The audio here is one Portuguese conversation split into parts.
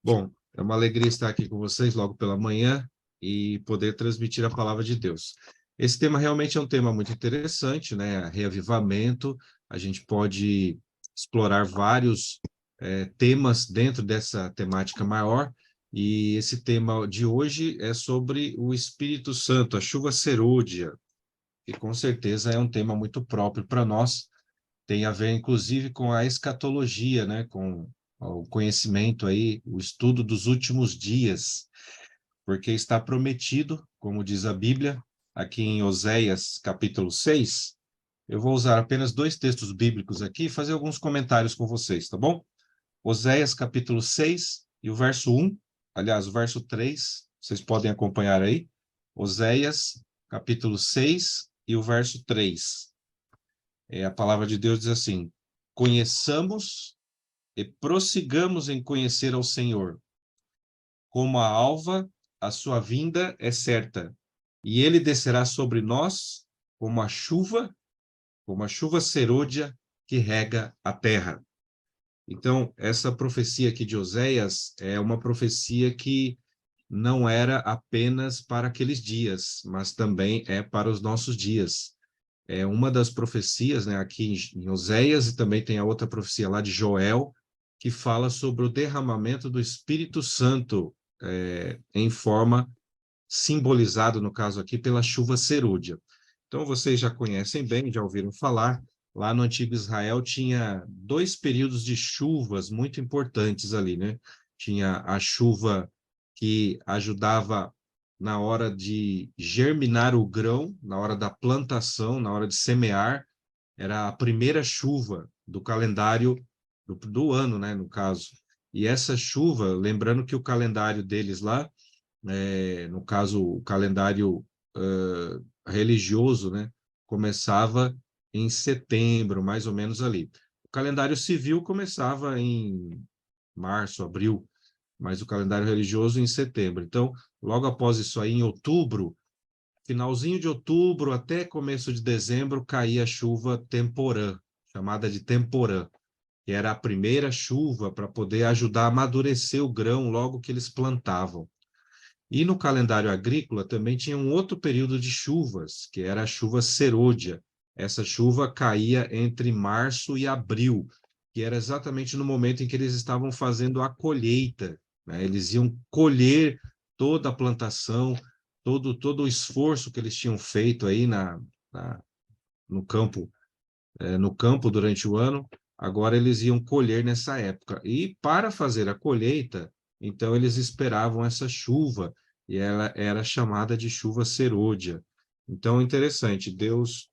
Bom, é uma alegria estar aqui com vocês logo pela manhã e poder transmitir a palavra de Deus. Esse tema realmente é um tema muito interessante, né? Reavivamento. A gente pode explorar vários temas dentro dessa temática maior, e esse tema de hoje é sobre o Espírito Santo, a chuva serôdia, que com certeza é um tema muito próprio para nós. Tem a ver, inclusive, com a escatologia, né? Com o conhecimento aí, o estudo dos últimos dias, porque está prometido, como diz a Bíblia, aqui em Oséias, capítulo 6. Eu vou usar apenas dois textos bíblicos aqui e fazer alguns comentários com vocês, tá bom? Oséias, capítulo 6 e o verso 1, aliás, o verso 3, vocês podem acompanhar aí. Oséias, capítulo 6 e o verso 3. A palavra de Deus diz assim: conheçamos e prossigamos em conhecer ao Senhor. Como a alva, a sua vinda é certa, e ele descerá sobre nós como a chuva serôdia que rega a terra. Então, essa profecia aqui de Oséias é uma profecia que não era apenas para aqueles dias, mas também é para os nossos dias. É uma das profecias, né, aqui em Oséias, e também tem a outra profecia lá de Joel, que fala sobre o derramamento do Espírito Santo, em forma simbolizado, no caso aqui, pela chuva serúdia. Então, vocês já conhecem bem, já ouviram falar, lá no antigo Israel tinha dois períodos de chuvas muito importantes ali, né? Tinha a chuva que ajudava na hora de germinar o grão, na hora da plantação, na hora de semear, era a primeira chuva do calendário do ano, né, no caso. E essa chuva, lembrando que o calendário deles lá, no caso, o calendário religioso, né, começava em setembro, mais ou menos ali. O calendário civil começava em março, abril, mas o calendário religioso em setembro. Então, logo após isso aí, em outubro, finalzinho de outubro até começo de dezembro, caía a chuva temporã, chamada de temporã, que era a primeira chuva para poder ajudar a amadurecer o grão logo que eles plantavam. E no calendário agrícola também tinha um outro período de chuvas, que era a chuva serôdia. Essa chuva caía entre março e abril, que era exatamente no momento em que eles estavam fazendo a colheita, né? Eles iam colher toda a plantação, todo o esforço que eles tinham feito aí na, no campo durante o ano, agora eles iam colher nessa época. E para fazer a colheita, então eles esperavam essa chuva, e ela era chamada de chuva serôdia. Então, interessante, Deus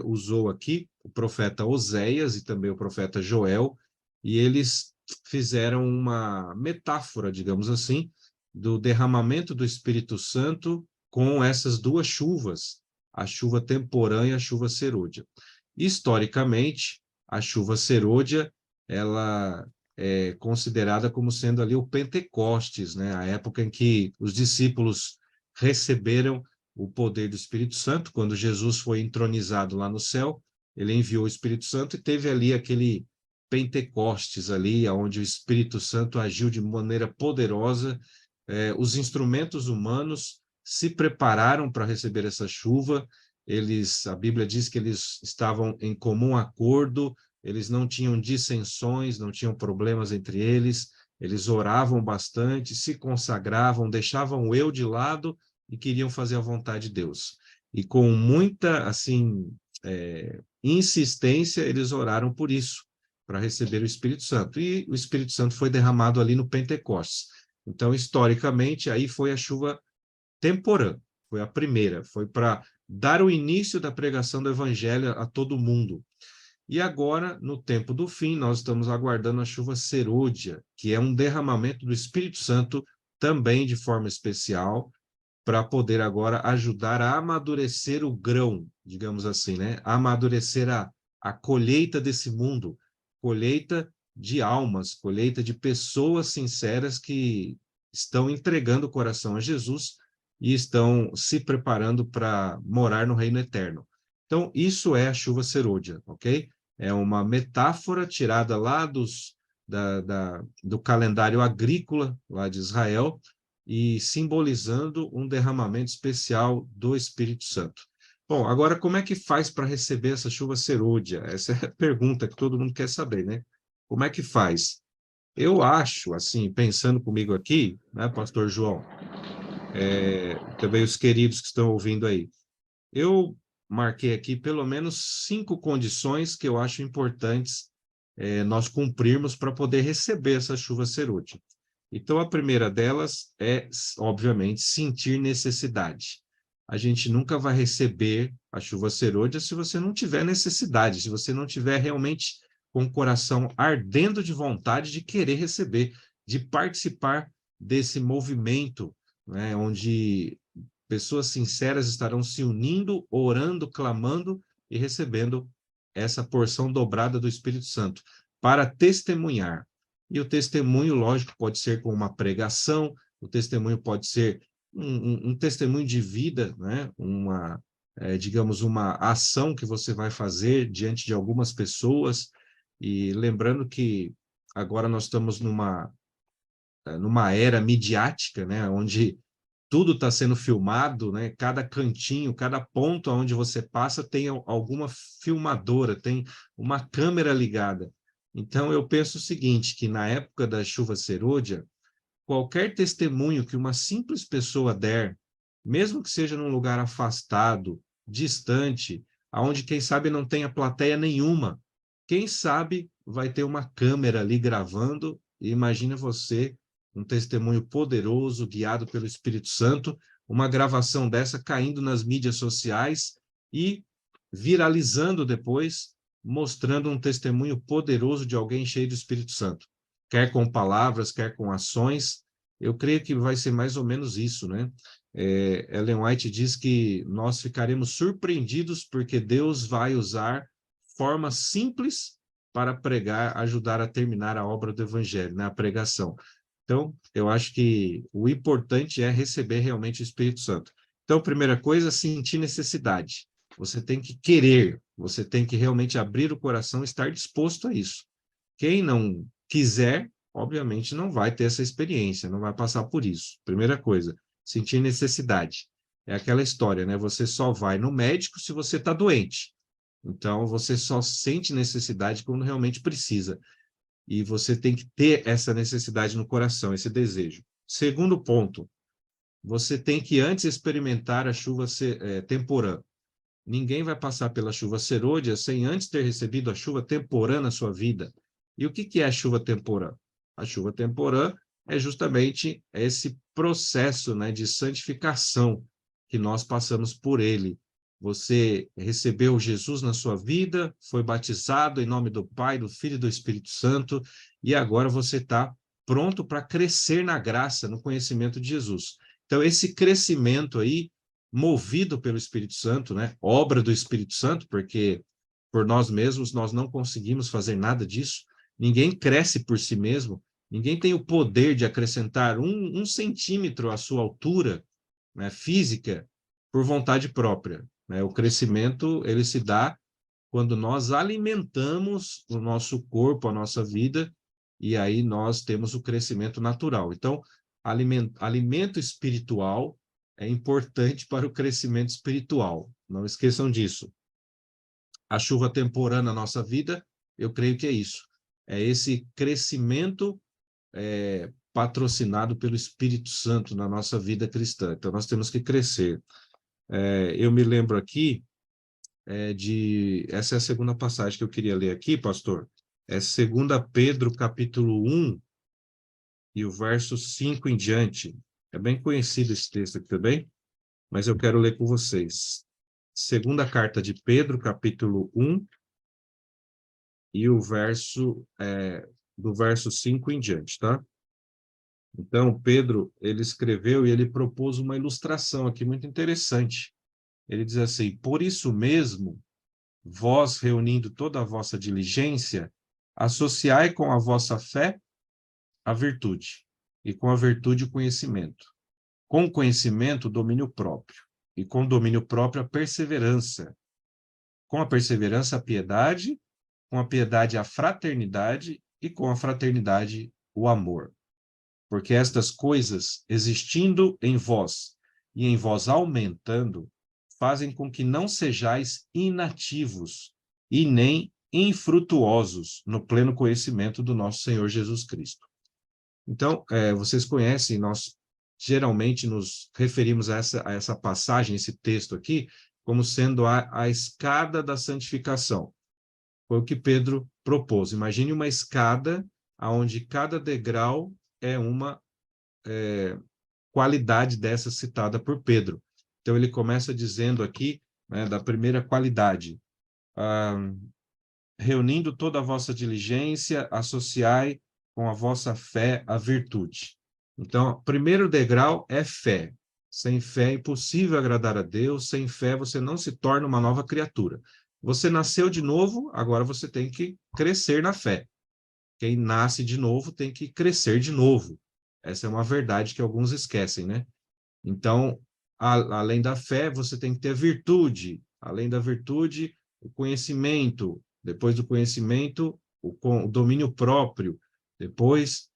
usou aqui o profeta Oséias e também o profeta Joel, e eles fizeram uma metáfora, digamos assim, do derramamento do Espírito Santo com essas duas chuvas, a chuva temporã e a chuva serôdia. Historicamente, a chuva serôdia, ela é considerada como sendo ali o Pentecostes, né? A época em que os discípulos receberam o poder do Espírito Santo, quando Jesus foi entronizado lá no céu, ele enviou o Espírito Santo e teve ali aquele Pentecostes ali, onde o Espírito Santo agiu de maneira poderosa. Os instrumentos humanos se prepararam para receber essa chuva. A Bíblia diz que eles estavam em comum acordo, eles não tinham dissensões, não tinham problemas entre eles oravam bastante, se consagravam, deixavam o eu de lado e queriam fazer a vontade de Deus. E com muita, assim, insistência, eles oraram por isso, para receber o Espírito Santo. E o Espírito Santo foi derramado ali no Pentecostes. Então, historicamente, aí foi a chuva temporã, foi a primeira, foi para dar o início da pregação do evangelho a todo mundo. E agora, no tempo do fim, nós estamos aguardando a chuva serôdia, que é um derramamento do Espírito Santo também de forma especial, para poder agora ajudar a amadurecer o grão, digamos assim, né? Amadurecer a colheita desse mundo, colheita de almas, colheita de pessoas sinceras que estão entregando o coração a Jesus e estão se preparando para morar no reino eterno. Então, isso é a chuva serôdia, ok? É uma metáfora tirada lá do calendário agrícola lá de Israel e simbolizando um derramamento especial do Espírito Santo. Bom, agora como é que faz para receber essa chuva serôdia? Essa é a pergunta que todo mundo quer saber, né? Como é que faz? Eu acho, assim, pensando comigo aqui, né, Pastor João, também os queridos que estão ouvindo aí, eu marquei aqui pelo menos 5 condições que eu acho importantes nós cumprirmos para poder receber essa chuva serôdia. Então, a primeira delas é, obviamente, sentir necessidade. A gente nunca vai receber a chuva serôdia se você não tiver necessidade, se você não tiver realmente com o coração ardendo de vontade de querer receber, de participar desse movimento, né, onde pessoas sinceras estarão se unindo, orando, clamando e recebendo essa porção dobrada do Espírito Santo para testemunhar. E o testemunho, lógico, pode ser com uma pregação, o testemunho pode ser um testemunho de vida, né? Digamos, uma ação que você vai fazer diante de algumas pessoas. E lembrando que agora nós estamos numa era midiática, né? Onde tudo está sendo filmado, né? Cada cantinho, cada ponto onde você passa tem alguma filmadora, tem uma câmera ligada. Então, eu penso o seguinte, que na época da chuva serôdia, qualquer testemunho que uma simples pessoa der, mesmo que seja num lugar afastado, distante, aonde quem sabe não tenha plateia nenhuma, quem sabe vai ter uma câmera ali gravando, e imagina você, um testemunho poderoso, guiado pelo Espírito Santo, uma gravação dessa caindo nas mídias sociais e viralizando depois, mostrando um testemunho poderoso de alguém cheio do Espírito Santo, quer com palavras, quer com ações. Eu creio que vai ser mais ou menos isso, né? Ellen White diz que nós ficaremos surpreendidos porque Deus vai usar formas simples para pregar, ajudar a terminar a obra do Evangelho, né? A pregação. Então, eu acho que o importante é receber realmente o Espírito Santo. Então, primeira coisa, sentir necessidade. Você tem que querer, você tem que realmente abrir o coração e estar disposto a isso. Quem não quiser, obviamente, não vai ter essa experiência, não vai passar por isso. Primeira coisa, sentir necessidade. É aquela história, né? Você só vai no médico se você está doente. Então, você só sente necessidade quando realmente precisa. E você tem que ter essa necessidade no coração, esse desejo. Segundo ponto, você tem que antes experimentar a chuva temporã. Ninguém vai passar pela chuva serôdia sem antes ter recebido a chuva temporã na sua vida. E o que é a chuva temporã? A chuva temporã é justamente esse processo, né, de santificação que nós passamos por ele. Você recebeu Jesus na sua vida, foi batizado em nome do Pai, do Filho e do Espírito Santo, e agora você está pronto para crescer na graça, no conhecimento de Jesus. Então, esse crescimento aí, movido pelo Espírito Santo, né? Obra do Espírito Santo, porque por nós mesmos nós não conseguimos fazer nada disso. Ninguém cresce por si mesmo, ninguém tem o poder de acrescentar um centímetro à sua altura, né, física por vontade própria, né? O crescimento ele se dá quando nós alimentamos o nosso corpo, a nossa vida, e aí nós temos o crescimento natural. Então, alimento espiritual é importante para o crescimento espiritual. Não esqueçam disso. A chuva temporã na nossa vida, eu creio que é isso. É esse crescimento patrocinado pelo Espírito Santo na nossa vida cristã. Então, nós temos que crescer. Eu me lembro aqui essa é a segunda passagem que eu queria ler aqui, pastor. É 2 Pedro, capítulo 1, e o verso 5 em diante. É bem conhecido esse texto aqui também, mas eu quero ler com vocês. Segunda carta de Pedro, capítulo 1, e o do verso 5 em diante, tá? Então, Pedro, ele escreveu e ele propôs uma ilustração aqui muito interessante. Ele diz assim: por isso mesmo, vós, reunindo toda a vossa diligência, associai com a vossa fé a virtude, e com a virtude o conhecimento. Com o conhecimento, o domínio próprio, e com o domínio próprio, a perseverança. Com a perseverança, a piedade, com a piedade, a fraternidade, e com a fraternidade, o amor. Porque estas coisas, existindo em vós e em vós aumentando, fazem com que não sejais inativos e nem infrutuosos no pleno conhecimento do nosso Senhor Jesus Cristo. Então, vocês conhecem, nós geralmente nos referimos a essa passagem, esse texto aqui, como sendo a escada da santificação. Foi o que Pedro propôs. Imagine uma escada onde cada degrau é uma qualidade dessa citada por Pedro. Então, ele começa dizendo aqui, né, da primeira qualidade, reunindo toda a vossa diligência, associai com a vossa fé a virtude. Então, o primeiro degrau é fé. Sem fé é impossível agradar a Deus, sem fé você não se torna uma nova criatura. Você nasceu de novo, agora você tem que crescer na fé. Quem nasce de novo tem que crescer de novo. Essa é uma verdade que alguns esquecem, né? Então, além da fé, você tem que ter virtude. Além da virtude, o conhecimento. Depois do conhecimento, o domínio próprio. Depois,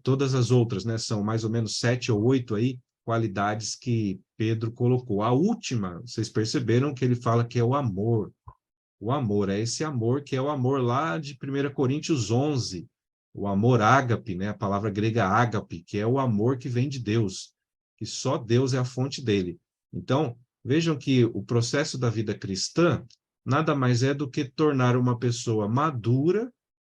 todas as outras, né? São mais ou menos 7 ou 8 aí, qualidades que Pedro colocou. A última, vocês perceberam que ele fala que é o amor. O amor, é esse amor que é o amor lá de 1 Coríntios 11, o amor ágape, né? A palavra grega ágape, que é o amor que vem de Deus, que só Deus é a fonte dele. Então, vejam que o processo da vida cristã nada mais é do que tornar uma pessoa madura,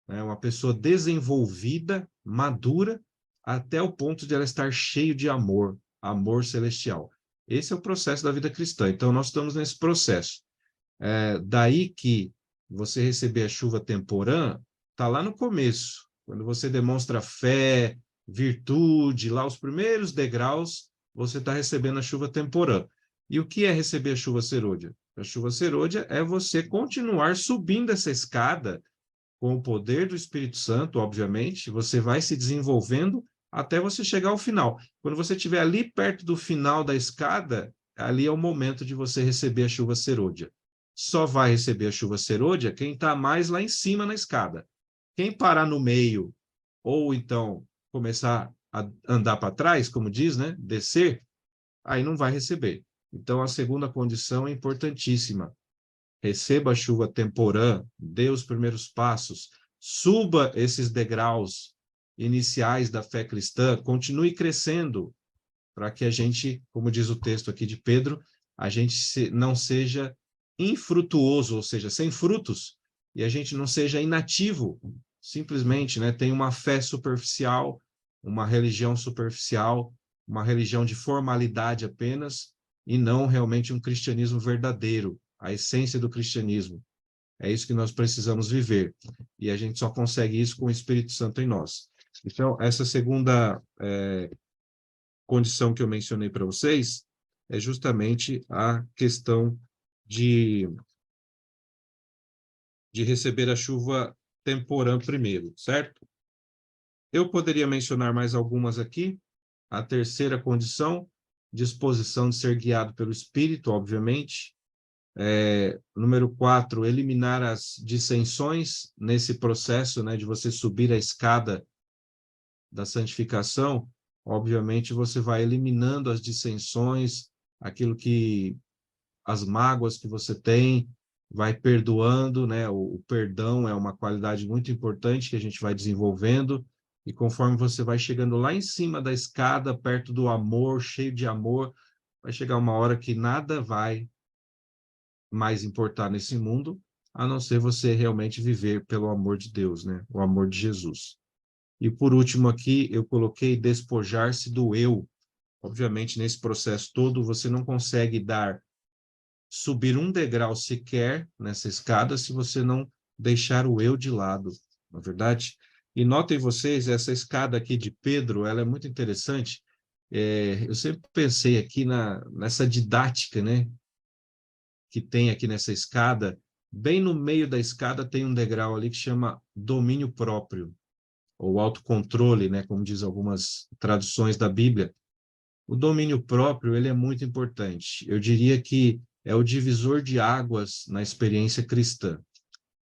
né? Uma pessoa desenvolvida, madura, até o ponto de ela estar cheio de amor, amor celestial. Esse é o processo da vida cristã. Então, nós estamos nesse processo. Daí que você receber a chuva temporã, está lá no começo, quando você demonstra fé, virtude, lá os primeiros degraus, você está recebendo a chuva temporã. E o que é receber a chuva serôdia? A chuva serôdia é você continuar subindo essa escada com o poder do Espírito Santo, obviamente, você vai se desenvolvendo até você chegar ao final. Quando você estiver ali perto do final da escada, ali é o momento de você receber a chuva serôdia. Só vai receber a chuva serôdia quem está mais lá em cima na escada. Quem parar no meio, ou então começar a andar para trás, como diz, né? Descer, aí não vai receber. Então, a segunda condição é importantíssima. Receba a chuva temporã, dê os primeiros passos, suba esses degraus iniciais da fé cristã, continue crescendo, para que a gente, como diz o texto aqui de Pedro, a gente não seja infrutuoso, ou seja, sem frutos, e a gente não seja inativo, simplesmente, né, tem uma fé superficial, uma religião superficial, uma religião de formalidade apenas, e não realmente um cristianismo verdadeiro, a essência do cristianismo. É isso que nós precisamos viver. E a gente só consegue isso com o Espírito Santo em nós. Então, essa segunda condição que eu mencionei para vocês é justamente a questão de, de receber a chuva temporã primeiro, certo? Eu poderia mencionar mais algumas aqui. A terceira condição, disposição de ser guiado pelo Espírito, obviamente. Número 4, eliminar as dissensões nesse processo, né, de você subir a escada da santificação. Obviamente, você vai eliminando as dissensões, aquilo que as mágoas que você tem, vai perdoando, né? O perdão é uma qualidade muito importante que a gente vai desenvolvendo, e conforme você vai chegando lá em cima da escada, perto do amor, cheio de amor, vai chegar uma hora que nada vai mais importar nesse mundo, a não ser você realmente viver pelo amor de Deus, né? O amor de Jesus. E por último aqui, eu coloquei despojar-se do eu. Obviamente, nesse processo todo, você não consegue subir um degrau sequer nessa escada se você não deixar o eu de lado, não é verdade? E notem vocês, essa escada aqui de Pedro, ela é muito interessante. Eu sempre pensei aqui nessa didática, né, que tem aqui nessa escada. Bem no meio da escada tem um degrau ali que chama domínio próprio, ou autocontrole, né, como diz algumas traduções da Bíblia. O domínio próprio, ele é muito importante. Eu diria que é o divisor de águas na experiência cristã.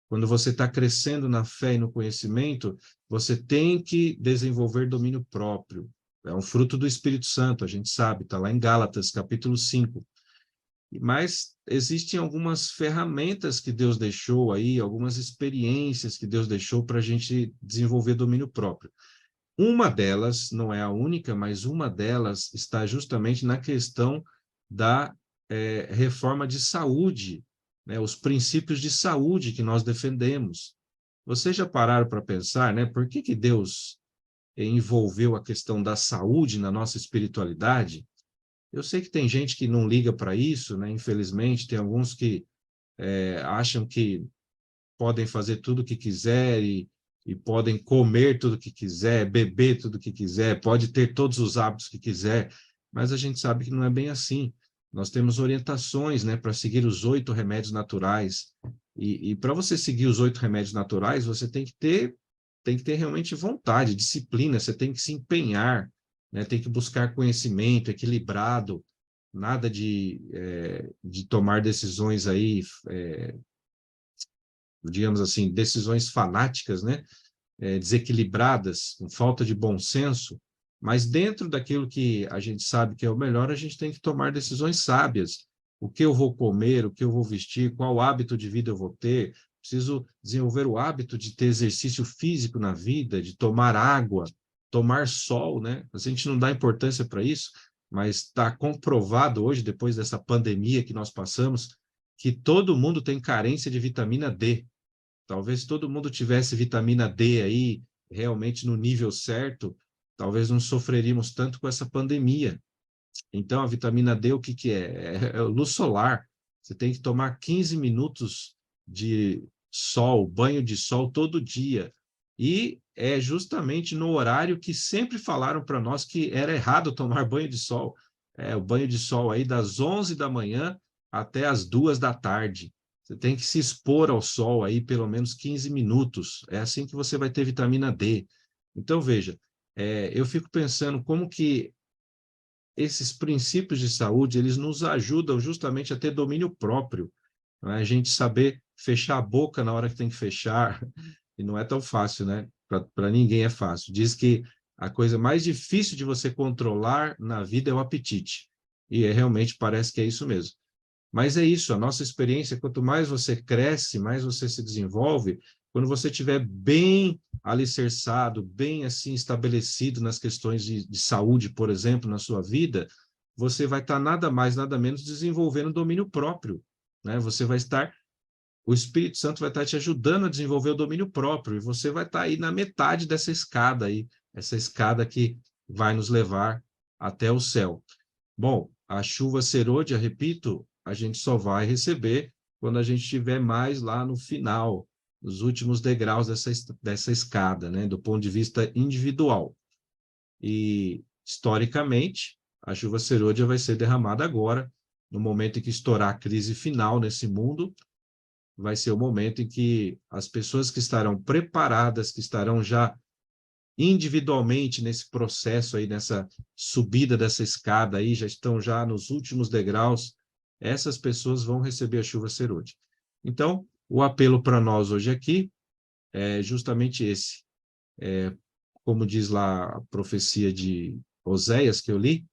Quando você está crescendo na fé e no conhecimento, você tem que desenvolver domínio próprio. É um fruto do Espírito Santo, a gente sabe, está lá em Gálatas, capítulo 5. Mas existem algumas ferramentas que Deus deixou aí, algumas experiências que Deus deixou para a gente desenvolver domínio próprio. Uma delas, não é a única, mas uma delas está justamente na questão da reforma de saúde, né? Os princípios de saúde que nós defendemos. Vocês já pararam para pensar, né? Por que Deus envolveu a questão da saúde na nossa espiritualidade? Eu sei que tem gente que não liga para isso, né? Infelizmente, tem alguns que acham que podem fazer tudo o que quiser e podem comer tudo o que quiser, beber tudo o que quiser, pode ter todos os hábitos que quiser, mas a gente sabe que não é bem assim. Nós temos orientações, né, para seguir os 8 remédios naturais. E para você seguir os 8 remédios naturais, você tem que ter realmente vontade, disciplina, você tem que se empenhar, né, tem que buscar conhecimento equilibrado, nada de tomar decisões aí, digamos assim, decisões fanáticas, né? Desequilibradas, com falta de bom senso, mas dentro daquilo que a gente sabe que é o melhor, a gente tem que tomar decisões sábias. O que eu vou comer, o que eu vou vestir, qual hábito de vida eu vou ter. Preciso desenvolver o hábito de ter exercício físico na vida, de tomar água, tomar sol, né? A gente não dá importância para isso, mas está comprovado hoje, depois dessa pandemia que nós passamos, que todo mundo tem carência de vitamina D. Talvez todo mundo tivesse vitamina D aí realmente no nível certo, talvez não sofreríamos tanto com essa pandemia. Então, a vitamina D, o que que é? É luz solar. Você tem que tomar 15 minutos de sol, banho de sol todo dia. E é justamente no horário que sempre falaram para nós que era errado tomar banho de sol. O banho de sol aí das 11 da manhã até as 2 da tarde. Você tem que se expor ao sol aí pelo menos 15 minutos. É assim que você vai ter vitamina D. Então, veja, eu fico pensando como que esses princípios de saúde, eles nos ajudam justamente a ter domínio próprio, né? A gente saber fechar a boca na hora que tem que fechar, e não é tão fácil, né? Para ninguém é fácil. Diz que a coisa mais difícil de você controlar na vida é o apetite, e realmente parece que é isso mesmo. Mas é isso, a nossa experiência, quanto mais você cresce, mais você se desenvolve, quando você estiver bem alicerçado, bem assim estabelecido nas questões de saúde, por exemplo, na sua vida, você vai estar nada mais, nada menos desenvolvendo domínio próprio, né? Você vai estar, o Espírito Santo vai estar te ajudando a desenvolver o domínio próprio, e você vai estar aí na metade dessa escada aí, essa escada que vai nos levar até o céu. Bom, a chuva serôdia, repito, a gente só vai receber quando a gente estiver mais lá no final, nos últimos degraus dessa escada, né, do ponto de vista individual. E, historicamente, a chuva serôdia vai ser derramada agora, no momento em que estourar a crise final nesse mundo, vai ser o momento em que as pessoas que estarão preparadas, que estarão já individualmente nesse processo aí, nessa subida dessa escada aí, já estão já nos últimos degraus, essas pessoas vão receber a chuva serôdia. Então, o apelo para nós hoje aqui é justamente esse. Como diz lá a profecia de Oséias que eu li,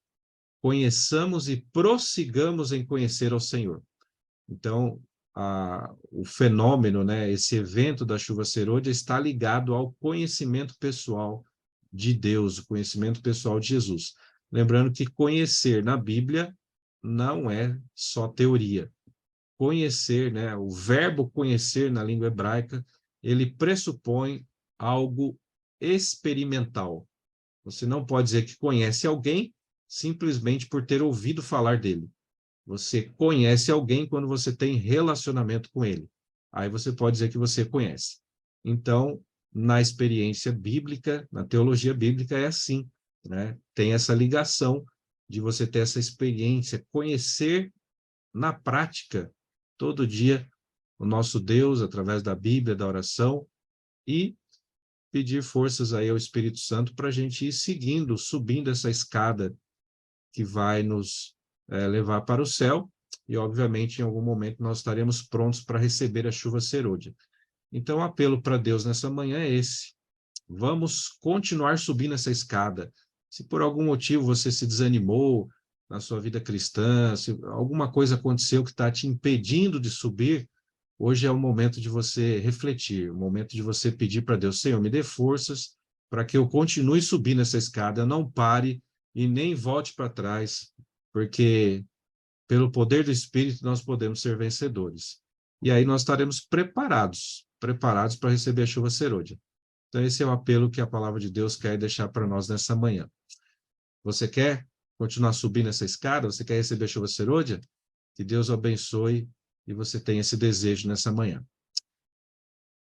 conheçamos e prossigamos em conhecer ao Senhor. Então, o fenômeno, né, esse evento da chuva serôdia está ligado ao conhecimento pessoal de Deus, o conhecimento pessoal de Jesus. Lembrando que conhecer na Bíblia não é só teoria. Conhecer, né, o verbo conhecer na língua hebraica, ele pressupõe algo experimental. Você não pode dizer que conhece alguém simplesmente por ter ouvido falar dele. Você conhece alguém quando você tem relacionamento com ele. Aí você pode dizer que você conhece. Então, na experiência bíblica, na teologia bíblica, é assim, né? Tem essa ligação de você ter essa experiência, conhecer na prática, todo dia, o nosso Deus, através da Bíblia, da oração, e pedir forças aí ao Espírito Santo para a gente ir seguindo, subindo essa escada que vai nos levar para o céu, e obviamente em algum momento nós estaremos prontos para receber a chuva serôdia. Então, o apelo para Deus nessa manhã é esse. Vamos continuar subindo essa escada. Se por algum motivo você se desanimou na sua vida cristã, se alguma coisa aconteceu que está te impedindo de subir, hoje é o momento de você refletir, o momento de você pedir para Deus: Senhor, me dê forças para que eu continue subindo essa escada, não pare e nem volte para trás, porque pelo poder do Espírito nós podemos ser vencedores. E aí nós estaremos preparados para receber a chuva serôdia. Então, esse é o apelo que a palavra de Deus quer deixar para nós nessa manhã. Você quer continuar subindo essa escada? Você quer receber a chuva serôdia? Que Deus o abençoe e você tenha esse desejo nessa manhã.